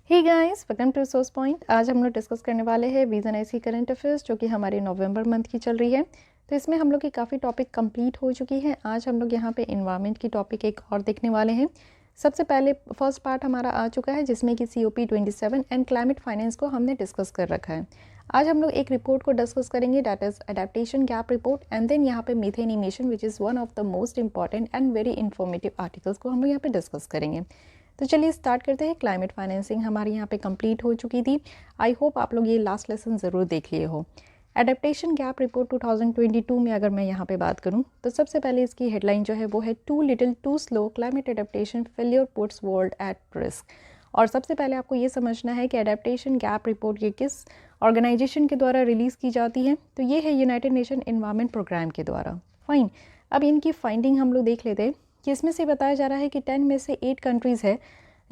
Hey guys, welcome to Source Point. आज हम लोग डिस्कस करने वाले हैं वीज़न ऐसी करंट अफेयर्स जो कि हमारे नवंबर मंथ की चल रही है। तो इसमें हम लोग की काफ़ी टॉपिक कंप्लीट हो चुकी है। आज हम लोग यहाँ पे इन्वायरमेंट की टॉपिक एक और देखने वाले हैं। सबसे पहले फर्स्ट पार्ट हमारा आ चुका है जिसमें कि COP27 एंड क्लाइमेट फाइनेंस को हमने डिस्कस कर रखा है। आज हम लोग एक रिपोर्ट को डिस्कस करेंगे, that is adaptation gap report, and then यहाँ पे methane emission which is one of the most important and very informative articles को हम लोग यहाँ पे डिस्कस करेंगे। तो चलिए स्टार्ट करते हैं। क्लाइमेट फाइनेंसिंग हमारी यहाँ पे कंप्लीट हो चुकी थी। आई होप आप लोग ये लास्ट लेसन ज़रूर देख लिए हो। एडेप्टेशन गैप रिपोर्ट 2022 में अगर मैं यहाँ पे बात करूँ तो सबसे पहले इसकी हेडलाइन जो है वो है too little too slow climate adaptation failure puts world at risk. और सबसे पहले आपको ये समझना है कि एडेप्टेशन गैप रिपोर्ट ये किस ऑर्गेनाइजेशन के द्वारा रिलीज़ की जाती है। तो ये है यूनाइटेड नेशन एनवायरनमेंट प्रोग्राम के द्वारा। फाइन, अब इनकी फाइंडिंग हम लोग देख लेते हैं कि इसमें से बताया जा रहा है कि 10 में से 8 कंट्रीज़ है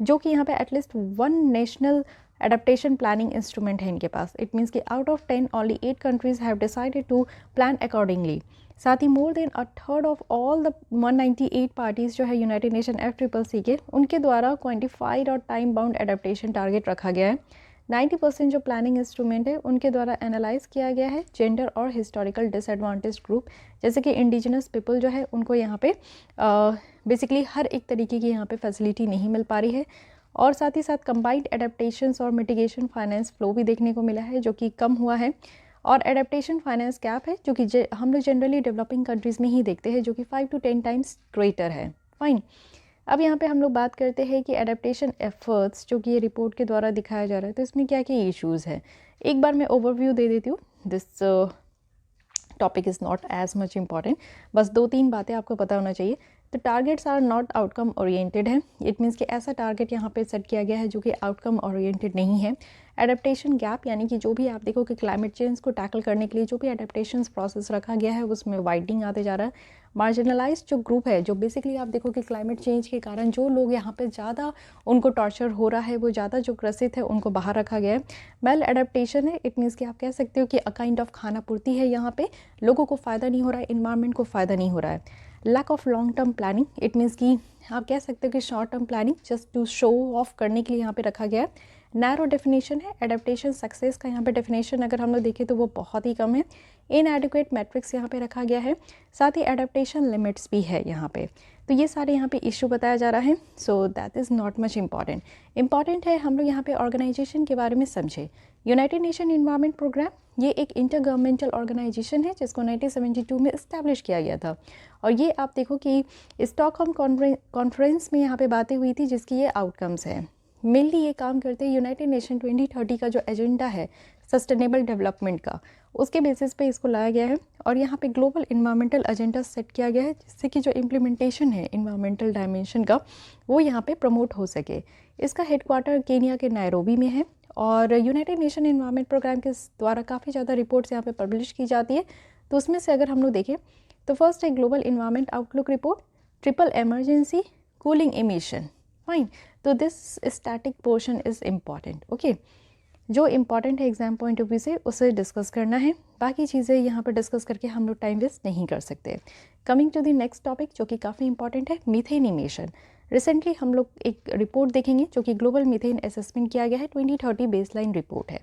जो कि यहाँ पे at least one national adaptation planning instrument है इनके पास। इट मीन्स कि out of 10 only 8 countries have decided to plan accordingly. साथ ही more than a third of all the 198 parties जो है यूनाइटेड नेशन FCCC के, उनके द्वारा क्वान्टिफाइड और टाइम बाउंड एडेप्टेशन टारगेट रखा गया है। 90% जो प्लानिंग इंस्ट्रूमेंट है उनके द्वारा एनालाइज किया गया है जेंडर और हिस्टोरिकल डिसएडवांटेज ग्रुप, जैसे कि इंडिजिनस पीपल जो है उनको यहाँ पे बेसिकली हर एक तरीके की यहाँ पे फैसिलिटी नहीं मिल पा रही है। और साथ ही साथ कंबाइंड एडेप्टेशंस और मिटिगेशन फाइनेंस फ्लो भी देखने को मिला है जो कि कम हुआ है। और एडेप्टेशन फाइनेंस गैप है जो कि हम लोग जनरली डेवलपिंग कंट्रीज़ में ही देखते हैं, जो कि 5 to 10 टाइम्स ग्रेटर है। फाइन, अब यहाँ पे हम लोग बात करते हैं कि एडेप्टेशन एफर्ट्स जो कि ये रिपोर्ट के द्वारा दिखाया जा रहा है तो इसमें क्या क्या इश्यूज़ है। एक बार मैं ओवरव्यू दे देती हूँ। This topic is not as much important, बस 2-3 बातें आपको पता होना चाहिए। तो targets are not outcome oriented है। इट मीन्स कि ऐसा टारगेट यहाँ पे सेट किया गया है जो कि आउटकम ओरिएंटेड नहीं है। एडेप्टेशन गैप यानी कि जो भी आप देखो कि क्लाइमेट चेंज को टैकल करने के लिए जो भी एडेप्टेशन प्रोसेस रखा गया है उसमें वाइडनिंग आते जा रहा है। मार्जिनलाइज जो ग्रुप है, जो बेसिकली आप देखो कि क्लाइमेट चेंज के कारण जो लोग यहाँ पे ज़्यादा उनको टॉर्चर हो रहा है, वो ज़्यादा जो ग्रसित है उनको बाहर रखा गया है। मेल एडेप्टेशन है, इट मीन्स कि आप कह सकते हो कि अ काइंड ऑफ खाना पूर्ति है, यहाँ पे लोगों को फ़ायदा नहीं हो रहा है, इन्वायरमेंट को फ़ायदा नहीं हो रहा है। Lack of long term planning, it means कि आप कह सकते हो कि short term planning just to show off करने के लिए यहाँ पे रखा गया है। नैरो डेफिनेशन है, एडेप्टेशन सक्सेस का यहाँ पे डेफिनेशन अगर हम लोग देखें तो वो बहुत ही कम है। इनएडिक्वेट मैट्रिक्स यहाँ पे रखा गया है। साथ ही एडेप्टेशन लिमिट्स भी है यहाँ पे। तो ये सारे यहाँ पे इशू बताया जा रहा है। So that is not much important. Important है हम लोग यहाँ पे ऑर्गेनाइजेशन के बारे में समझे। यूनाइटेड नेशन एनवायरनमेंट प्रोग्राम ये एक इंटर गवर्नमेंटल ऑर्गेनाइजेशन है जिसको 1972 में इस्टेब्लिश किया गया था। और ये आप देखो कि स्टॉकहोम कॉन्फ्रेंस में यहाँ पे बातें हुई थी जिसकी ये आउटकम्स हैं। मेनली ये काम करते हैं यूनाइटेड नेशन 2030 का जो एजेंडा है सस्टेनेबल डेवलपमेंट का, उसके बेसिस पे इसको लाया गया है। और यहाँ पे ग्लोबल इन्वायरमेंटल एजेंडा सेट किया गया है जिससे कि जो इम्प्लीमेंटेशन है इन्वायरमेंटल डायमेंशन का वो यहाँ पे प्रमोट हो सके। इसका हेडक्वार्टर केनिया के नायरोबी में है। और यूनाइटेड नेशन एनवायरनमेंट प्रोग्राम के द्वारा काफ़ी ज़्यादा रिपोर्ट्स यहाँ पे पब्लिश की जाती है। तो उसमें से अगर हम लोग देखें तो फर्स्ट है global environment outlook report, triple emergency, cooling emission. Fine, तो this static portion is important. Okay, जो इम्पॉर्टेंट है एग्जाम पॉइंट ऑफ व्यू से उसे डिस्कस करना है, बाकी चीज़ें यहाँ पर डिस्कस करके हम लोग टाइम वेस्ट नहीं कर सकते। Coming to the next topic जो कि काफ़ी इंपॉर्टेंट है, मीथेन इमिशन। रिसेंटली हम लोग एक रिपोर्ट देखेंगे जो कि ग्लोबल मीथेन असेसमेंट किया गया है, 2030 बेसलाइन रिपोर्ट है।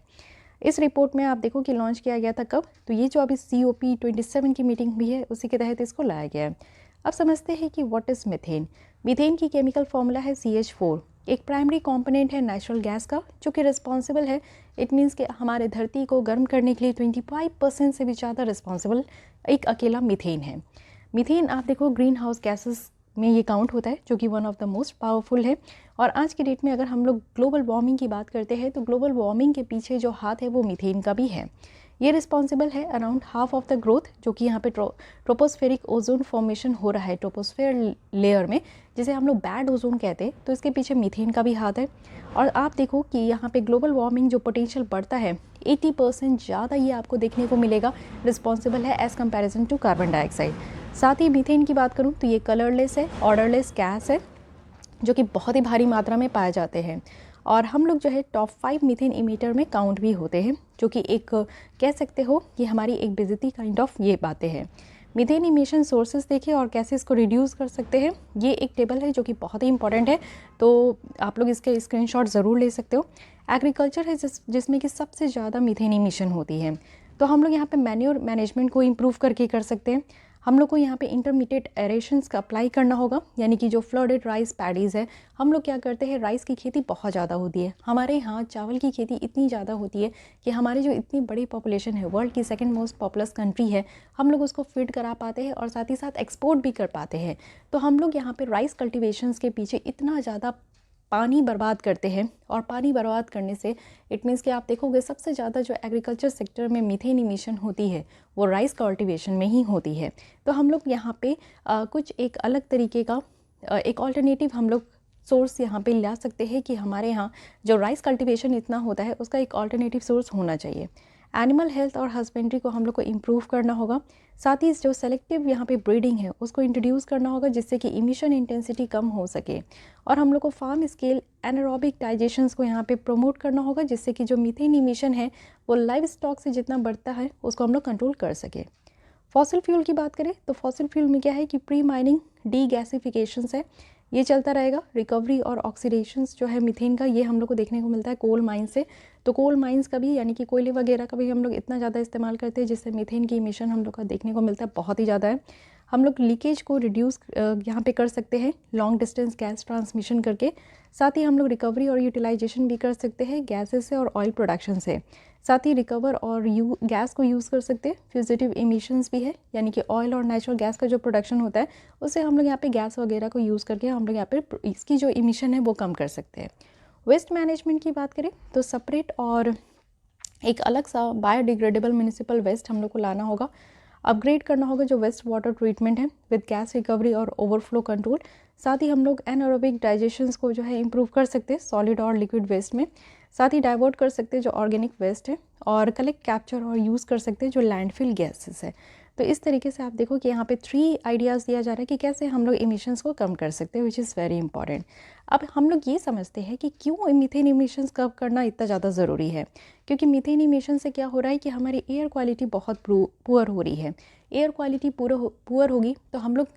इस रिपोर्ट में आप देखो कि लॉन्च किया गया था कब, तो ये जो अभी COP27 की मीटिंग भी है उसी के तहत इसको लाया गया है। अब समझते हैं कि व्हाट इज़ मीथेन। मीथेन की केमिकल फॉर्मूला है CH4, एक प्राइमरी कंपोनेंट है नेचुरल गैस का जो कि रिस्पॉन्सिबल है, इट मीन्स कि हमारे धरती को गर्म करने के लिए 25% से भी ज़्यादा रिस्पॉन्सिबल एक अकेला मीथेन है। मीथेन आप देखो ग्रीन हाउस गैसेस में ये काउंट होता है जो कि one of the most powerful है। और आज की डेट में अगर हम लोग ग्लोबल वार्मिंग की बात करते हैं तो ग्लोबल वार्मिंग के पीछे जो हाथ है वो मीथेन का भी है। ये रिस्पॉन्सिबल है around half of the growth जो कि यहाँ पे ट्रोपोस्फेरिक ओजोन फॉर्मेशन हो रहा है ट्रोपोस्फेयर लेयर में, जिसे हम लोग बैड ओजोन कहते हैं, तो इसके पीछे मीथेन का भी हाथ है। और आप देखो कि यहाँ पे ग्लोबल वार्मिंग जो पोटेंशियल बढ़ता है 80% ज़्यादा ये आपको देखने को मिलेगा रिस्पॉन्सिबल है as comparison to carbon dioxide. साथ ही मीथेन की बात करूँ तो ये कलरलेस है, ऑर्डरलेस गैस है जो कि बहुत ही भारी मात्रा में पाए जाते हैं। और हम लोग जो है टॉप 5 मीथेन इमीटर में काउंट भी होते हैं, जो कि एक कह सकते हो कि हमारी एक बेइज्जती काइंड ऑफ ये बातें हैं। मीथेन इमिशन सोर्सेज देखें और कैसे इसको रिड्यूस कर सकते हैं। ये एक टेबल है जो कि बहुत ही इंपॉर्टेंट है, तो आप लोग इसके स्क्रीनशॉट ज़रूर ले सकते हो। एग्रीकल्चर है जिसमें कि सबसे ज़्यादा मीथेन इमिशन होती है, तो हम लोग यहाँ पे मैन्योर मैनेजमेंट को इम्प्रूव करके कर सकते हैं। हम लोग को यहाँ पे इंटरमीडिएट एरेशंस का अप्लाई करना होगा, यानी कि जो फ्लडेड राइस पैडीज़ है, हम लोग क्या करते हैं, राइस की खेती बहुत ज़्यादा होती है हमारे यहाँ, चावल की खेती इतनी ज़्यादा होती है कि हमारी जो इतनी बड़ी पॉपुलेशन है, वर्ल्ड की सेकंड मोस्ट पॉपुलस कंट्री है, हम लोग उसको फीड करा पाते हैं और साथ ही साथ एक्सपोर्ट भी कर पाते हैं। तो हम लोग यहाँ पे राइस कल्टिवेशंस के पीछे इतना ज़्यादा पानी बर्बाद करते हैं, और पानी बर्बाद करने से इट मीन्स कि आप देखोगे सबसे ज़्यादा जो एग्रीकल्चर सेक्टर में मीथेन इमिशन होती है वो राइस कल्टिवेशन में ही होती है। तो हम लोग यहाँ पे कुछ एक अलग तरीके का एक ऑल्टरनेटिव हम लोग सोर्स यहाँ पे ला सकते हैं कि हमारे यहाँ जो राइस कल्टिवेशन इतना होता है उसका एक ऑल्टरनेटिव सोर्स होना चाहिए। एनिमल हेल्थ और हस्बेंड्री को हम लोग को इम्प्रूव करना होगा, साथ ही जो सेलेक्टिव यहाँ पे ब्रीडिंग है उसको इंट्रोड्यूस करना होगा जिससे कि इमिशन इंटेंसिटी कम हो सके, और हम लोग को फार्म स्केल एनारोबिक डाइजेशंस को यहाँ पे प्रमोट करना होगा जिससे कि जो मीथेन इमिशन है वो लाइव स्टॉक से जितना बढ़ता है उसको हम लोग कंट्रोल कर सके। फॉसिल फ्यूल की बात करें तो फॉसिल फ्यूल में क्या है कि प्री माइनिंग डी गैसिफिकेशंस है, ये चलता रहेगा। रिकवरी और ऑक्सीडेशंस जो है मीथेन का, ये हम लोग को देखने को मिलता है कोल माइन से। तो कोल माइंस का भी, यानी कि कोयले वगैरह का भी हम लोग इतना ज़्यादा इस्तेमाल करते हैं जिससे मीथेन की इमिशन हम लोग का देखने को मिलता है बहुत ही ज़्यादा है। हम लोग लीकेज को रिड्यूस यहाँ पे कर सकते हैं लॉन्ग डिस्टेंस गैस ट्रांसमिशन करके। साथ ही हम लोग रिकवरी और यूटिलाइजेशन भी कर सकते हैं गैसेस से और ऑयल प्रोडक्शन से। साथ ही रिकवर और गैस को यूज़ कर सकते हैं। फ्यूजिटिव इमिशंस भी है, यानी कि ऑयल और नेचुरल गैस का जो प्रोडक्शन होता है उससे हम लोग यहाँ पे गैस वगैरह को यूज़ करके हम लोग यहाँ पे इसकी जो इमिशन है वो कम कर सकते हैं। वेस्ट मैनेजमेंट की बात करें तो सेपरेट और एक अलग सा बायोडिग्रेडेबल म्यूनिसिपल वेस्ट हम लोग को लाना होगा। अपग्रेड करना होगा जो वेस्ट वाटर ट्रीटमेंट है विद गैस रिकवरी और ओवरफ्लो कंट्रोल। साथ ही हम लोग एनारोबिक डाइजेशंस को जो है इम्प्रूव कर सकते हैं सॉलिड और लिक्विड वेस्ट में। साथ ही डाइवर्ट कर सकते हैं जो ऑर्गेनिक वेस्ट है, और कलेक्ट कैप्चर और यूज़ कर सकते हैं जो लैंडफिल गैसेस है। तो इस तरीके से आप देखो कि यहाँ पे 3 आइडियाज़ दिया जा रहा है कि कैसे हम लोग इमिशंस को कम कर सकते हैं, विच इज़ वेरी इंपॉर्टेंट। अब हम लोग ये समझते हैं कि क्यों मीथेन इमिशंस कम करना इतना ज़्यादा ज़रूरी है। क्योंकि मीथेन इमिशन से क्या हो रहा है कि हमारी एयर क्वालिटी बहुत पुअर हो रही है। एयर क्वालिटी पुअर होगी तो हम लोग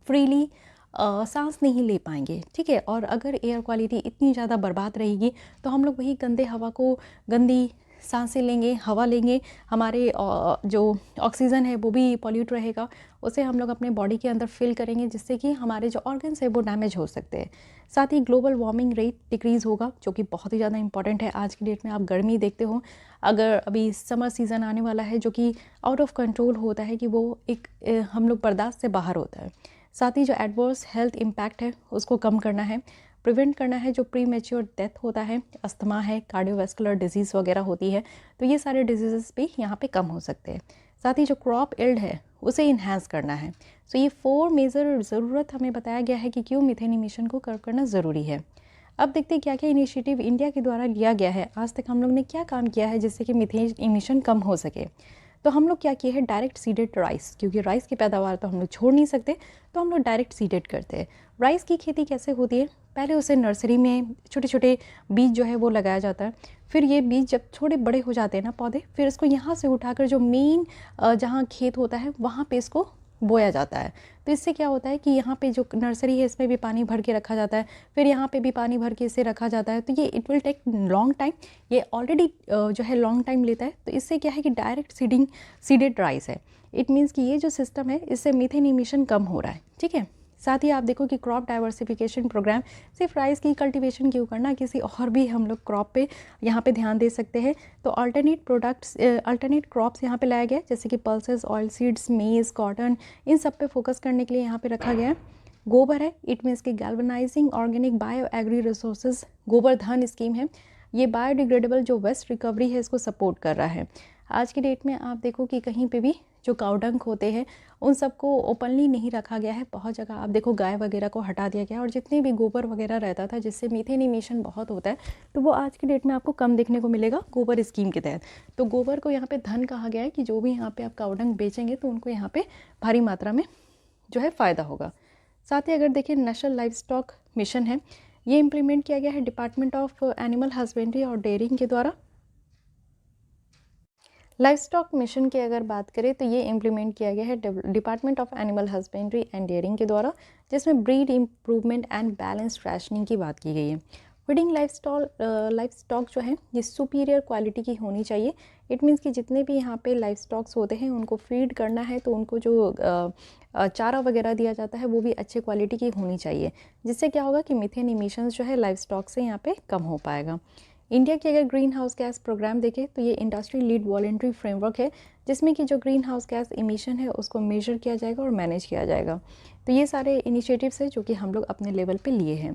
फ्रीली सांस नहीं ले पाएंगे, ठीक है। और अगर एयर क्वालिटी इतनी ज़्यादा बर्बाद रहेगी तो हम लोग वही गंदे हवा को, गंदी सांसें लेंगे, हवा लेंगे, हमारे जो ऑक्सीजन है वो भी पॉल्यूट रहेगा, उसे हम लोग अपने बॉडी के अंदर फिल करेंगे जिससे कि हमारे जो ऑर्गन्स है वो डैमेज हो सकते हैं। साथ ही ग्लोबल वार्मिंग रेट डिक्रीज़ होगा जो कि बहुत ही ज़्यादा इंपॉर्टेंट है। आज की डेट में आप गर्मी देखते हो, अगर अभी समर सीज़न आने वाला है जो कि आउट ऑफ कंट्रोल होता है कि वो एक हम लोग बर्दाश्त से बाहर होता है। साथ ही जो एडवर्स हेल्थ इम्पैक्ट है उसको कम करना है, प्रिवेंट करना है जो प्री मैच्योर डेथ होता है, अस्थमा है, कार्डियोवैस्कुलर डिजीज़ वगैरह होती है, तो ये सारे डिजीज़ भी यहाँ पे कम हो सकते हैं। साथ ही जो क्रॉप यील्ड है उसे इन्हांस करना है। सो ये 4 मेजर ज़रूरत हमें बताया गया है कि क्यों मीथेन इमिशन को कम करना ज़रूरी है। अब देखते हैं क्या क्या इनिशिएटिव इंडिया के द्वारा लिया गया है, आज तक हम लोग ने क्या काम किया है जिससे कि मीथेन इमिशन कम हो सके। तो हम लोग क्या किए हैं, डायरेक्ट सीडेड राइस, क्योंकि राइस की पैदावार तो हम लोग छोड़ नहीं सकते, तो हम लोग डायरेक्ट सीडेड करते हैं। राइस की खेती कैसे होती है, पहले उसे नर्सरी में छोटे छोटे बीज जो है वो लगाया जाता है, फिर ये बीज जब थोड़े बड़े हो जाते हैं ना पौधे, फिर इसको यहाँ से उठाकर जो मेन जहाँ खेत होता है वहाँ पे इसको बोया जाता है। तो इससे क्या होता है कि यहाँ पे जो नर्सरी है इसमें भी पानी भर के रखा जाता है, फिर यहाँ पे भी पानी भर के इसे रखा जाता है, तो ये it will take long time, ये ऑलरेडी जो है लॉन्ग टाइम लेता है। तो इससे क्या है कि डायरेक्ट सीडेड राइस है, इट मीन्स कि ये जो सिस्टम है इससे मीथेन इमिशन कम हो रहा है, ठीक है। साथ ही आप देखो कि क्रॉप डाइवर्सिफिकेशन प्रोग्राम, सिर्फ राइस की कल्टीवेशन क्यों करना, किसी और भी हम लोग क्रॉप पे यहाँ पे ध्यान दे सकते हैं। तो अल्टरनेट क्रॉप्स यहाँ पे लाया गया, जैसे कि पल्सेस, ऑयल सीड्स, मेज, कॉटन, इन सब पे फोकस करने के लिए यहाँ पे रखा गया है। गोबर है, इट मीन्स कि galvanising organic bio agri resources, Gobar Dhan scheme है, ये बायोडिग्रेडेबल जो वेस्ट रिकवरी है इसको सपोर्ट कर रहा है। आज की डेट में आप देखो कि कहीं पे भी जो काउडंक होते हैं उन सबको ओपनली नहीं रखा गया है, बहुत जगह आप देखो गाय वगैरह को हटा दिया गया, और जितने भी गोबर वगैरह रहता था जिससे मीथेन इमिशन बहुत होता है, तो वो आज की डेट में आपको कम देखने को मिलेगा गोबर स्कीम के तहत। तो गोबर को यहाँ पे धन कहा गया है कि जो भी यहाँ पे आप काउडंक बेचेंगे तो उनको यहाँ पे भारी मात्रा में जो है फ़ायदा होगा। साथ ही अगर देखिए नेशनल लाइव स्टॉक मिशन है, ये इम्प्लीमेंट किया गया है डिपार्टमेंट ऑफ एनिमल हस्बेंड्री और डेयरिंग के द्वारा। लाइफ स्टॉक मिशन की अगर बात करें तो ये इम्प्लीमेंट किया गया है department of animal husbandry and dairying के द्वारा, जिसमें breed improvement and balance rationing की बात की गई है। फीडिंग लाइफ स्टॉक जो है ये सुपीरियर क्वालिटी की होनी चाहिए। इट मीन्स कि जितने भी यहाँ पे लाइफ स्टॉक्स होते हैं उनको फीड करना है तो उनको जो चारा वगैरह दिया जाता है वो भी अच्छे क्वालिटी की होनी चाहिए, जिससे क्या होगा कि मीथेन इमिशंस जो है लाइफ स्टॉक से यहाँ पे कम हो पाएगा। इंडिया की अगर ग्रीन हाउस गैस प्रोग्राम देखें तो ये इंडस्ट्री लीड वॉलंटरी फ्रेमवर्क है, जिसमें कि जो ग्रीन हाउस गैस इमिशन है उसको मेजर किया जाएगा और मैनेज किया जाएगा। तो ये सारे इनिशिएटिव्स हैं जो कि हम लोग अपने लेवल पे लिए हैं।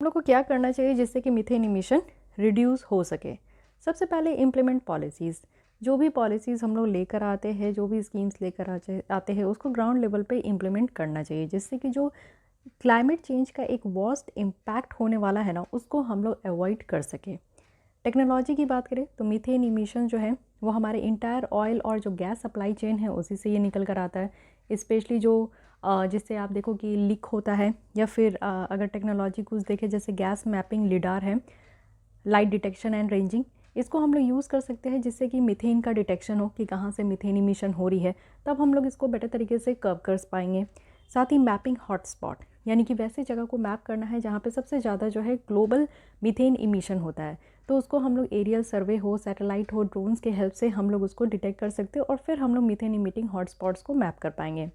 हम लोग को क्या करना चाहिए जिससे कि मीथेन इमिशन रिड्यूस हो सके? सबसे पहले इम्प्लीमेंट पॉलिसीज़। जो भी पॉलिसीज़ हम लोग लेकर आते हैं, जो भी स्कीम्स लेकर आते हैं उसको ग्राउंड लेवल पे इम्प्लीमेंट करना चाहिए, जिससे कि जो क्लाइमेट चेंज का एक वर्स्ट इम्पैक्ट होने वाला है ना उसको हम लोग अवॉइड कर सकें। टेक्नोलॉजी की बात करें तो मीथेन इमिशन जो है वो हमारे इंटायर ऑयल और जो गैस सप्लाई चेन है उसी से ये निकल कर आता है। स्पेशली जो जिससे आप देखो कि लीक होता है, या फिर अगर टेक्नोलॉजी कुछ देखें जैसे गैस मैपिंग लिडार है, लाइट डिटेक्शन एंड रेंजिंग, इसको हम लोग यूज़ कर सकते हैं जिससे कि मीथेन का डिटेक्शन हो कि कहाँ से मीथेन इमिशन हो रही है, तब हम लोग इसको बेटर तरीके से कर्व कर पाएंगे। साथ ही मैपिंग हॉटस्पॉट, यानी कि वैसे जगह को मैप करना है जहाँ पे सबसे ज़्यादा जो है ग्लोबल मीथेन इमिशन होता है, तो उसको हम लोग एरियल सर्वे हो, सैटेलाइट हो, ड्रोन्स के हेल्प से हम लोग उसको डिटेक्ट कर सकते हैं और फिर हम लोग मीथेन इमिटिंग हॉटस्पॉट्स को मैप कर पाएंगे।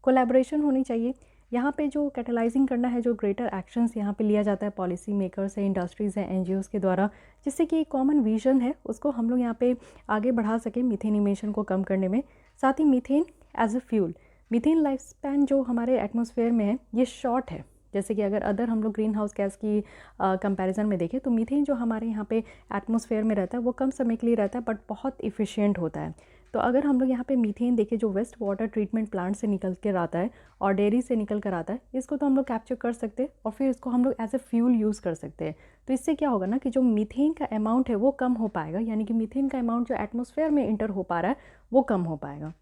कोलैबोरेशन होनी चाहिए यहाँ पे, जो कैटलाइजिंग करना है, जो ग्रेटर एक्शंस यहाँ पे लिया जाता है पॉलिसी मेकर्स है, इंडस्ट्रीज़ है, एनजीओज़ के द्वारा, जिससे कि एक कॉमन विजन है उसको हम लोग यहाँ पे आगे बढ़ा सकें मीथेन इमिशन को कम करने में। साथ ही methane as a fuel, methane life span जो हमारे एटमॉस्फेयर में है ये शॉर्ट है। जैसे कि अगर अदर हम लोग ग्रीन हाउस गैस की कंपैरिजन में देखें तो मीथेन जो हमारे यहाँ पे एटमॉस्फेयर में रहता है वो कम समय के लिए रहता है बट बहुत इफ़िशियंट होता है। तो अगर हम लोग यहाँ पे मीथेन देखें जो वेस्ट वाटर ट्रीटमेंट प्लांट से निकल कर आता है और डेयरी से निकल कर आता है, इसको तो हम लोग कैप्चर कर सकते हैं और फिर इसको हम लोग एज ए फ्यूल यूज़ कर सकते हैं। तो इससे क्या होगा ना कि जो मीथेन का अमाउंट है वो कम हो पाएगा, यानी कि मीथेन का अमाउंट जो एटमॉस्फेयर में इंटर हो पा रहा है वो कम हो पाएगा।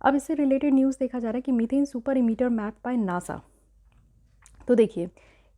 अब इससे रिलेटेड न्यूज़ देखा जा रहा है कि methane super emitter map by NASA. तो देखिए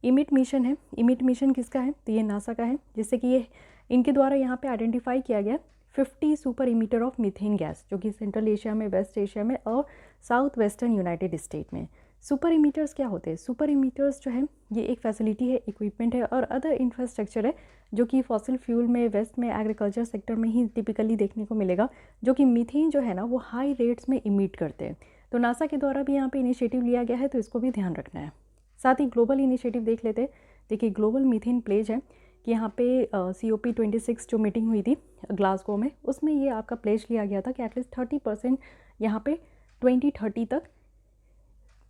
इमिट मिशन है, इमिट मिशन किसका है? तो ये नासा का है, जिससे कि ये इनके द्वारा यहाँ पे आइडेंटिफाई किया गया 50 super emitter of methane gas, जो कि सेंट्रल एशिया में, वेस्ट एशिया में और साउथ वेस्टर्न यूनाइटेड स्टेट में। सुपर इमीटर्स क्या होते हैं? सुपर इमीटर्स जो है ये एक फैसिलिटी है, इक्विपमेंट है और अदर इंफ्रास्ट्रक्चर है जो कि फॉसिल फ्यूल में, वेस्ट में, एग्रीकल्चर सेक्टर में ही टिपिकली देखने को मिलेगा, जो कि मीथेन जो है ना वो हाई रेट्स में इमिट करते हैं। तो नासा के द्वारा भी यहाँ पे इनिशिएटिव लिया गया है, तो इसको भी ध्यान रखना है। साथ ही ग्लोबल इनिशिएटिव देख लेते हैं। देखिए ग्लोबल मीथेन प्लेज है कि यहाँ पे COP26 जो मीटिंग हुई थी ग्लासगो में, उसमें ये आपका प्लेज लिया गया था कि एटलीस्ट 30% यहाँ पे 2030 तक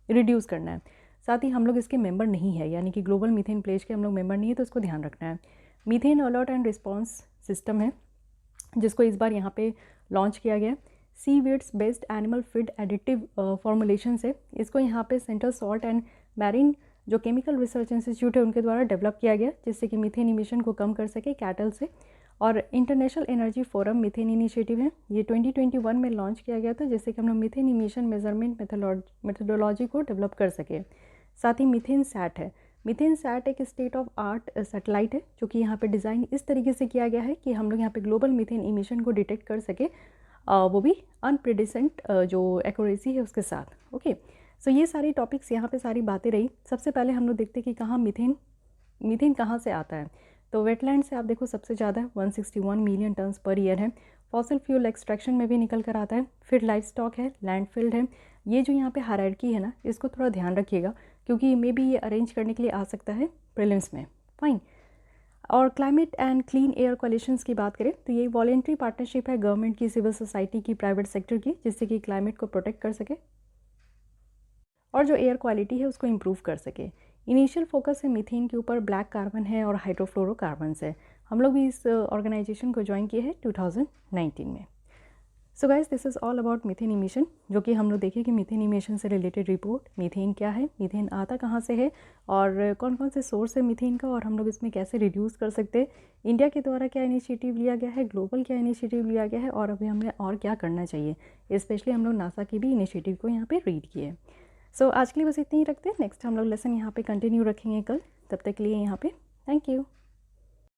रिड्यूस करना है। साथ ही हम लोग इसके मेंबर नहीं है, यानी कि ग्लोबल मीथेन प्लेज के हम लोग मेंबर नहीं है, तो इसको ध्यान रखना है। Methane alert and response system है जिसको इस बार यहाँ पे लॉन्च किया गया। Seaweeds based animal feed additive formulation से इसको यहाँ पे सेंट्रल सॉल्ट एंड मैरीन जो केमिकल रिसर्च इंस्टीट्यूट है उनके द्वारा डेवलप किया गया, जिससे कि मीथेन इमिशन को कम कर सके कैटल से। और international energy forum methane initiative है, ये 2021 में लॉन्च किया गया था, जिससे कि हम लोग मीथेन इमिशन मेजरमेंट मेथोडोलॉजी को डेवलप कर सके। साथ ही मीथेन सैट है। मीथेन सैट एक स्टेट ऑफ आर्ट सैटेलाइट है जो कि यहाँ पे डिज़ाइन इस तरीके से किया गया है कि हम लोग यहाँ पे ग्लोबल मीथेन इमिशन को डिटेक्ट कर सके, वो भी अनप्रेडिसेंट जो एक्यूरेसी है उसके साथ। ओके, सो ये सारी टॉपिक्स यहाँ पे सारी बातें रही। सबसे पहले हम लोग देखते हैं कि कहाँ मीथेन कहाँ से आता है। तो वेटलैंड से आप देखो सबसे ज़्यादा 161 मिलियन टन्स पर ईयर है। फॉसिल फ्यूल एक्सट्रैक्शन में भी निकल कर आता है। फिर लाइफ स्टॉक है, लैंडफिल्ड है। ये जो यहाँ पे हायरार्की है ना, इसको थोड़ा ध्यान रखिएगा क्योंकि मे बी ये अरेंज करने के लिए आ सकता है प्रीलिम्स में। फाइन। और climate and clean air collisions की बात करें तो ये वॉलेंट्री पार्टनरशिप है गवर्नमेंट की, सिविल सोसाइटी की, प्राइवेट सेक्टर की, जिससे कि क्लाइमेट को प्रोटेक्ट कर सके और जो एयर क्वालिटी है उसको इम्प्रूव कर सके। इनिशियल फोकस है मीथेन के ऊपर, ब्लैक कार्बन है और हाइड्रोफ्लोरोकार्बन्स है। हम लोग भी इस ऑर्गेनाइजेशन को ज्वाइन किए हैं 2019 में। So guys this is all about methane emission, जो कि हम लोग देखें कि मीथेन इमिशन से रिलेटेड रिपोर्ट, मीथेन क्या है, मीथेन आता कहाँ से है और कौन कौन से सोर्स है मीथेन का और हम लोग इसमें कैसे रिड्यूस कर सकते हैं। इंडिया के द्वारा क्या इनिशिएटिव लिया गया है, ग्लोबल क्या इनिशिएटिव लिया गया है और अभी हमें और क्या करना चाहिए। स्पेशली हम लोग नासा की भी इनिशिएटिव को यहाँ पर रीड किए। सो आज के लिए बस इतनी ही रखते हैं। नेक्स्ट हम लोग लेसन यहाँ पे कंटिन्यू रखेंगे कल। तब तक के लिए यहाँ पे थैंक यू।